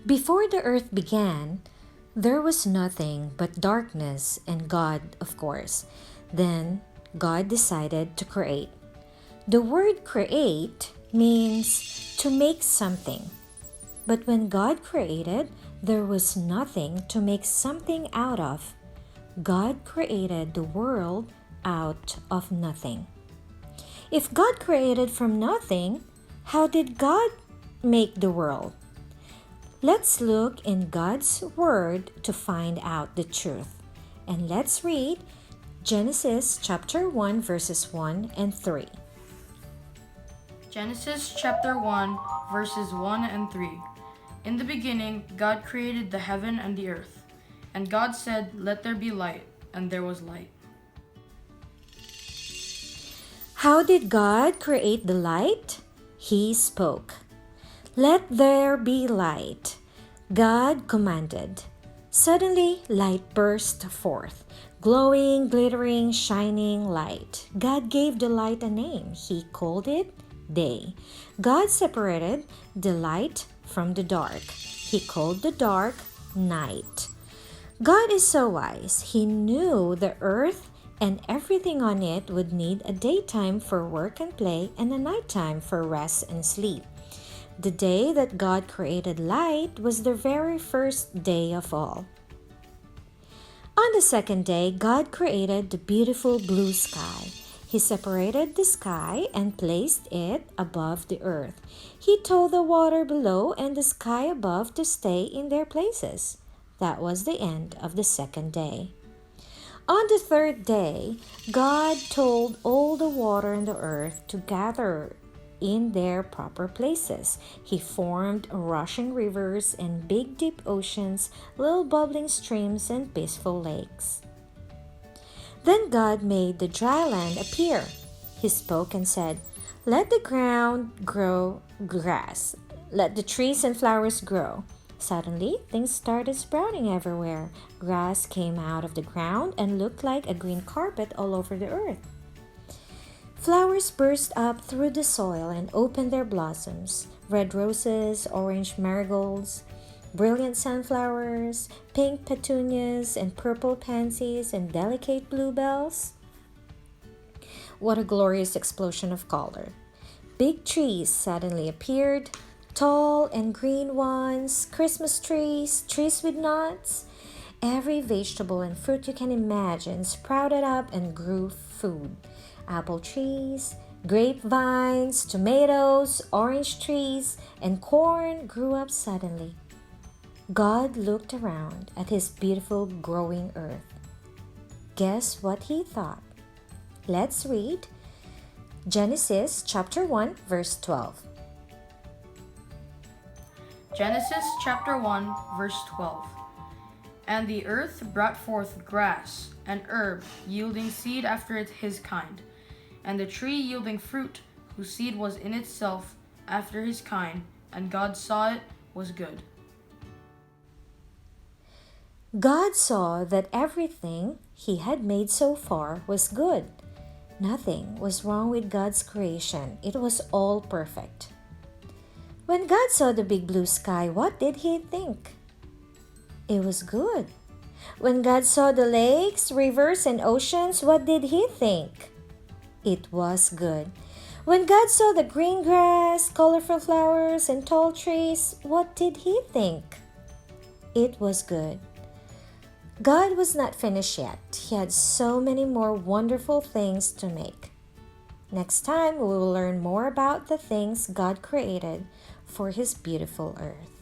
Before the earth began, there was nothing but darkness and God, of course. Then God decided to create. The word create means to make something. But when God created, there was nothing to make something out of. God created the world out of nothing. If God created from nothing, how did God make the world? Let's look in God's Word to find out the truth. And let's read Genesis chapter 1 verses 1 and 3. Genesis chapter 1, verses 1 and 3. In the beginning, God created the heaven and the earth. And God said, "Let there be light," and there was light. How did God create the light? He spoke. Let there be light. God commanded. Suddenly, light burst forth. Glowing, glittering, shining light. God gave the light a name. He called it day. God separated the light from the dark. He called the dark night. God is so wise. He knew the earth and everything on it would need a daytime for work and play and a nighttime for rest and sleep. The day that God created light was the very first day of all. On the second day, God created the beautiful blue sky. He separated the sky and placed it above the earth. He told the water below and the sky above to stay in their places. That was the end of the second day. On the third day, God told all the water in the earth to gather in their proper places. He formed rushing rivers and big deep oceans, little bubbling streams and peaceful lakes. Then God made the dry land appear. He spoke and said, "Let the ground grow grass. Let the trees and flowers grow." Suddenly, things started sprouting everywhere. Grass came out of the ground and looked like a green carpet all over the earth. Flowers burst up through the soil and opened their blossoms. Red roses, orange marigolds, brilliant sunflowers, pink petunias, and purple pansies, and delicate bluebells. What a glorious explosion of color! Big trees suddenly appeared, tall and green ones, Christmas trees, trees with nuts. Every vegetable and fruit you can imagine sprouted up and grew food. Apple trees, grapevines, tomatoes, orange trees, and corn grew up suddenly. God looked around at his beautiful growing earth. Guess what he thought? Let's read Genesis chapter 1 verse 12. Genesis chapter 1, verse 12. And the earth brought forth grass and herb, yielding seed after his kind, and the tree yielding fruit, whose seed was in itself after his kind, and God saw it was good. God saw that everything he had made so far was good. Nothing was wrong with God's creation. It was all perfect. When God saw the big blue sky, what did he think? It was good. When God saw the lakes, rivers, and oceans, what did he think? It was good. When God saw the green grass, colorful flowers, and tall trees, what did he think? It was good. God was not finished yet. He had so many more wonderful things to make. Next time, we will learn more about the things God created for His beautiful earth.